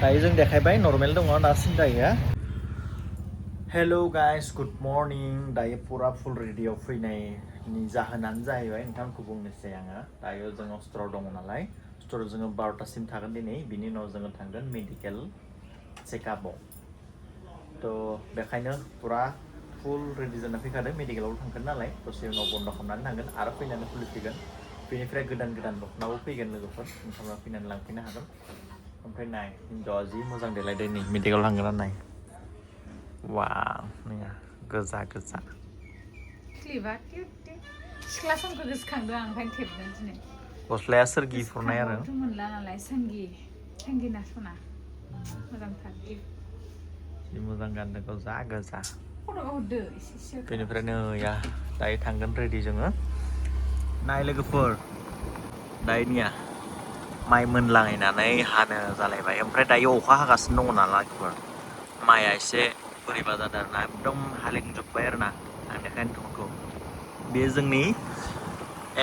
दायो जों देखायबाय नर्मेल दङ दासिम दायो हेलो गाइस गुड मर्निं दायो पुरा फुल रेडियाव फैनायनि जाहोनानो जाहैबाय नोंथांखौ बुंनोसै आङो दायो जों अस्ट्रआव दङ नालाय अस्ट्रआव जोङो 12टासिम थागोन दिनै बिनि उनाव जोङो थांगोन मेडिकेल चेकआपआव थ' बेखायनो पुरा फुल रेडि जाना फैखादों मेडिकेलाव थांगोन नालाय दसे उनाव बन्द खालामनानै थांगोन आरो फैनानै खुलिफैगोन बेनिफ्राय गोदान दखनाबो फैगोन लोगोफोर नोंथांमोना फैनानै लांफैनो हागोन ओमफ्राय नाय हिन्जावआ जि मोजां देलायदों नै मेडिकेलाव थांगोन नाय वाव नोङा गोजा गोजा क्लिपआ किउट सिख्ला समखौ गोसोखांदों आं ओंखायनो थेबदों दिनै गस्लाया सोरगि फुरनाय आरो मोनला नालाय सांगि ना सना मोजांथार जि मोजां गानदों गोजा गोजा फट'खौ हरदो एसे बेनिफ्राय नै या दायो थांगोन रेडि जोङो नाय लोगोफोर दायोनिया माइ मोनलांनानै हानो जालायबाय ओमफ्राय दायो अखा हागासिनो दङ नालाय माइआ एसे बोरैबा जादों आरोना एकदम हालेंजोब्बाय आरोना आं देखायनो नोंथांखौ बेयो जोंनि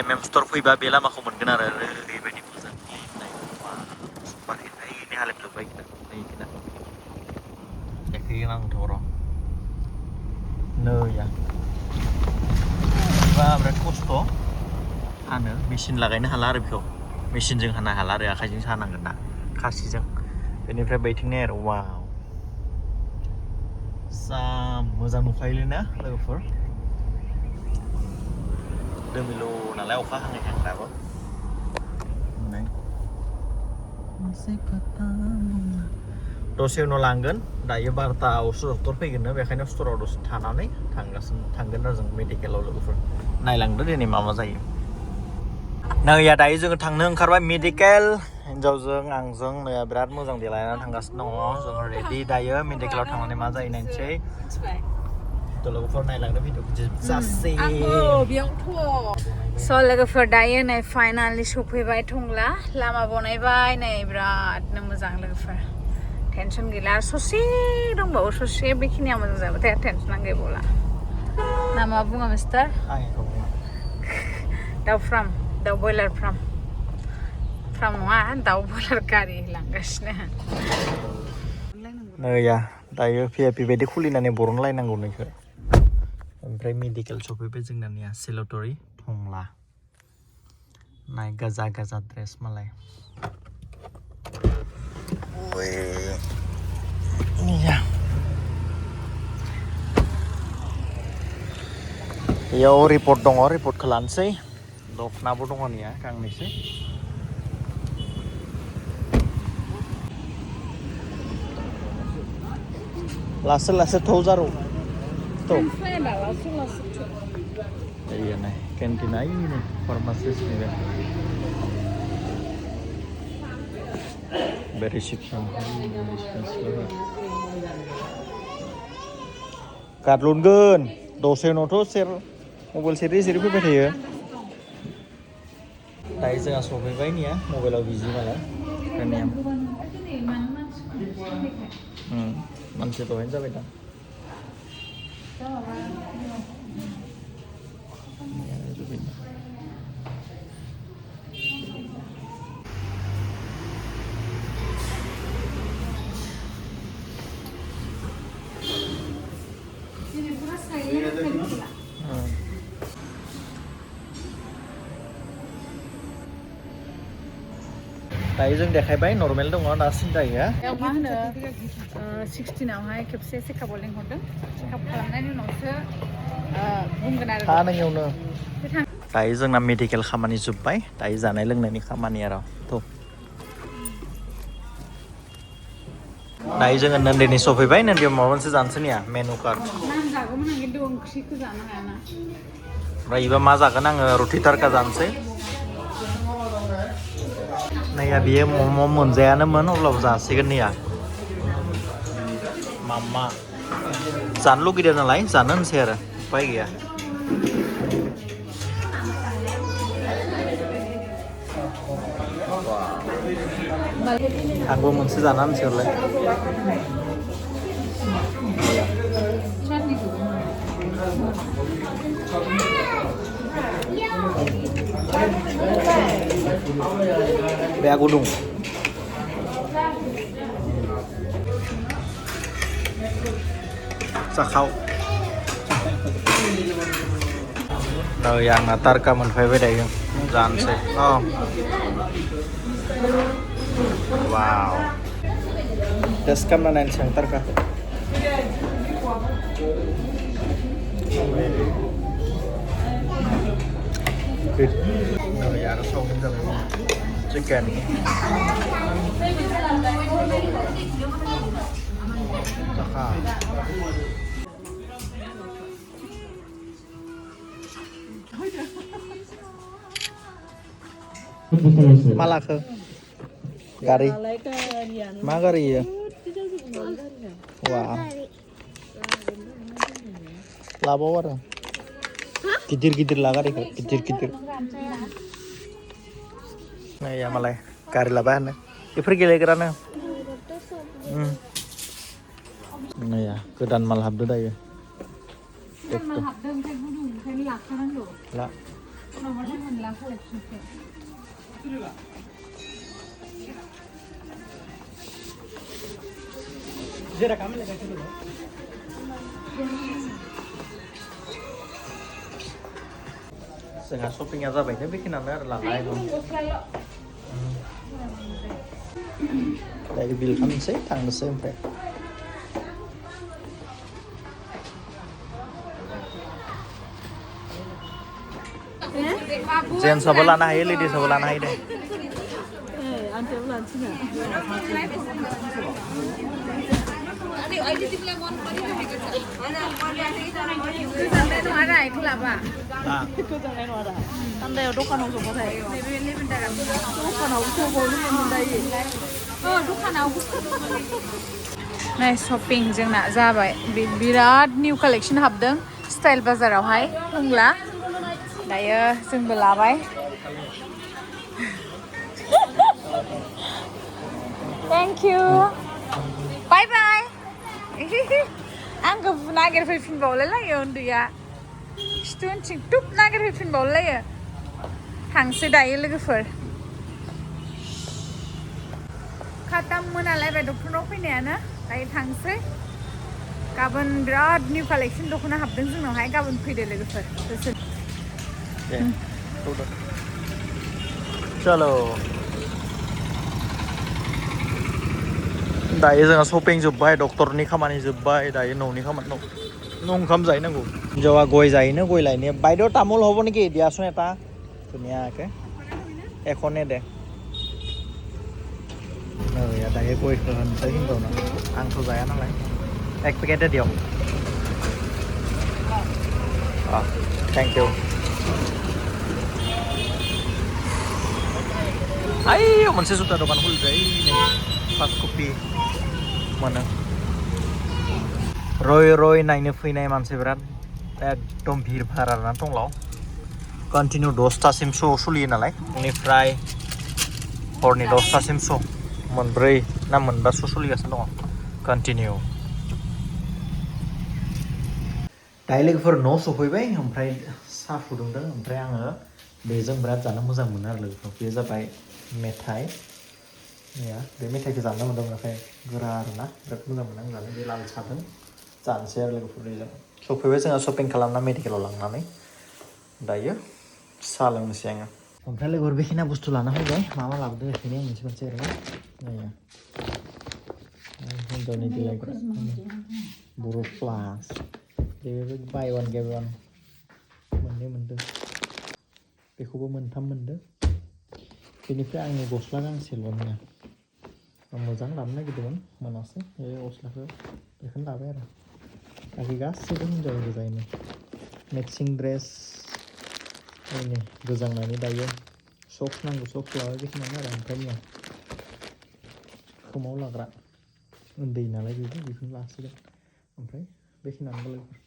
एम स्ट'र फैबा बे लामाखौ मोनगोन आरो ओरैबायदि मोजां सुपारहिट हालेंजोब्बाय देखायगोन आंथ' र' नैया बिराद खस्थ' हानो मेचिन लागायनो हाला आरो बेखौ मेचिनजों हानो हाला आरो आखाइजोंसो हानांगोन ना खासिजों बेनिफ्राय बैथिंनाय आरो वाव जा मोजां नुखायोलै ना लोगोफोर दोमिलु नालाय अखा हानाय दाबो दसे उनाव लांगोन दायो 12टायावसो डक्टर फैगोन बेखायनो स्ट'राव दसे थानानै थांगोन आरो जों मेडिकेलाव लोगोफोर नायलांदो दिनै मा जायो नैया दायो जोङो थांनो ओंखारबाय मेडिकेल हिन्जावजों आंजों नैया बिराद मोजां देलायनानै थांगासिनो दङ जोङो रेडि दायो मेडिकेलाव थांनानै मा जायो नायनोसै लोगोफोर नायलांदो भिडिअखौ जोबजासे स' लोगोफोर दायो नै फाइनालि सफैबाय टंला लामा बनायबाय नै बिरादनो मोजां लोगोफोर टेनसन गैला आरो ससे दंबावो ससे बेखिनिया मोजां जाबाथाय टेनसनानो गैबावला ना मा बुङो मिस्टार दाउ फार्म दाउ बयलार फार्म नङा दाउ बयलार गारि लांगासिनो नैया दायो भिआइपि बायदि खुलिनानै बरनलायनांगौ नोंखौ ओमफ्राय मेडिकेल सफैबाय जोंनिया सेलटरि टंला नाय गोजा गोजा ड्रेस मालाय बेयाव रिपर्ट दङ रिपर्टखौ लानोसै दखनाबो दङ निया गांनैसो लासै लासै थौ जारौ थौ iya nih kantin aja ini farmasis nih beresipsan Kadlunkeun dose noto share mobile seri fैबाय थायो दायो जोंहा सफैबाय निया मबाइलाव बिजि माला खोनाया मानसि दहायनो जाबाय दा दायो जों देखायबाय नर्मेल दङ दासिम दायो मा होनो 16आवहाय खेबसे चेकआपआव लिंहरदों चेकआप खालामनायनि उनावसो बुंगोन आरो थानायावनो दायो जोंना मेडिकेल खामानि जोब्बाय दायो जानाय लोंनायनि खामानि आरो दायो जोङो नन्दिनि सफैबाय नन्दियाव माबा मोनसे जानोसै निया मेनु कार्ड जागौमोन आं खिन्थु ओंख्रिखौ जानो हायाना ओमफ्राय इबा मा जागोन आङो रुटि टारका जानोसै नैया बियो मम' मोनजायानोमोन अब्लाबो जासिगोन नैया मामा जानो लुगैदों नालाय जानो होनसै आरो उपाय गैया आंबो मोनसे जाना होनसैलाय Be aku dong. जाखाव नै आंना तारका मोनफैबाय दायो जानोसै वाव टेस्ट खालामना नायनोसै आं तारका नै आरो सावमिन जाबाय चिकेन जाखा मालाखो गारि मा गारि इयो वाव लाबाव आरो गिदिर गिदिर ला गारिखौ गिदिर नै या मालाय गारि लाबाय होनो बेफोर गेलेग्रानो नै या गोदान माल हाबदो दायो हाबदों ओमफ्राय गुदुं ओंखायनो लाखानांगौ ला उनावहाय मोनला कालेक्सनखौ जोंहा शपिंआ जाबायनो बेखिनियानो आरो लानाय दायो बिल खालामनोसै थांनोसै ओमफ्राय जेन्टसाबो लानो हायो लेडिसाबो लानो हायो दे थान्दायाव दखानाव जबाथाय दखानाव जबावनो मोनदायो दखानाव नाय शपिं जोंना जाबाय बिराद निउ कालेक्सन हाबदों स्टाइल बाजारावहाय टंला दायो जोंबो लाबाय थेंक इउ बाय बाय आंखौ नागिरफैफिनबावलाय लायो उन्दैया खिथुउनथिं टुप नागिरफैफिनबावलायो थांसै दायो लोगोफोर खाथाम मोनालायबाय डक्टरनाव फैनायानो दायो थांसै गाबोन बिराद निउ कालेक्सन दख'ना हाबदों जोंनावहाय गाबोन फैदो लोगोफोर चलो दायो जोंहा शपिं जोब्बाय डक्टरनि खामानि जोब्बाय दायो न'नि खामानि ओंखाम जाहैनांगौ हिन्जावा गय जाहैनो गय लायनो বাইদেউ তামোল হ'ব নেকি দিয়াচোন এটা ধুনীয়াকৈ এখনে দে दायो गयखौ होनोसै हिन्जावनो आंथ' जाया नालाय एक पेकेटै दियक थेंक इउ आइयाव मोनसे जुता दखान खुलिबाय नै फार्स्ट कपि मोनो रय नायनो फैनाय मानसि बिराद एकदम भिर भार आरोना टंलायाव कन्टिनिउ 10टासिम श' सोलियो नालाय बेनिफ्राय हरनि 10टासिम श' मोनब्रै ना मोनबा श' सोलिगासिनो दङ कन्टिनिउ दायो लोगोफोर न' सफैबाय ओमफ्राय साहा फुदुंदों ओमफ्राय आङो बेजों बिराद जानो मोजां मोनो आरो लोगोफोर बेयो जाबाय मेथाइ बे मेथाइखौ जानो मोन्दों ओमफ्राय गोरा आरोना बिराद मोजां मोनो आं जानो बे लाल साहजों जानोसै आरो लोगोफोर बेजों सफैबाय जोंहा शपिं खालामना मेडिकेलाव लांनानै दायो साहा लोंनोसै आङो ओमफ्राय लोगोफोर बेखिना बुस्थु लाना फैबाय मा लाबोदो बेखिनि मोनसे ओरैनो नायो हिन्जावनि देलायग्रा बर' प्लास बेबो बाय वान गेट वान मोननै मोनदों बेखौबो मोनथाम मोनदों बेनिफ्राय आंनि गस्ला गांसेल'निया आं मोजां लानो नागिरदोंमोन मोनासै बे गस्लाखौ बेखौनो लाबाय आरो बाखि गासैबो हिन्जाव गोजायैनो मेक्सिं ड्रेस नै गोजांनानै दायो सक्स नांगौ सक्स लाबाय बेखिनियानो आरो ओमफ्राय मैया खोमाव लाग्रा उन्दै नालाय बेखौनो लासिगोन ओमफ्राय बेखिनियानो लोगोफोर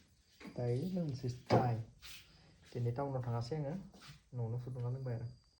दायो लोंनोसै साहा दिनै टाउनाव थाङासै आङो न'आवनो फुदुंना लोंबाय आरो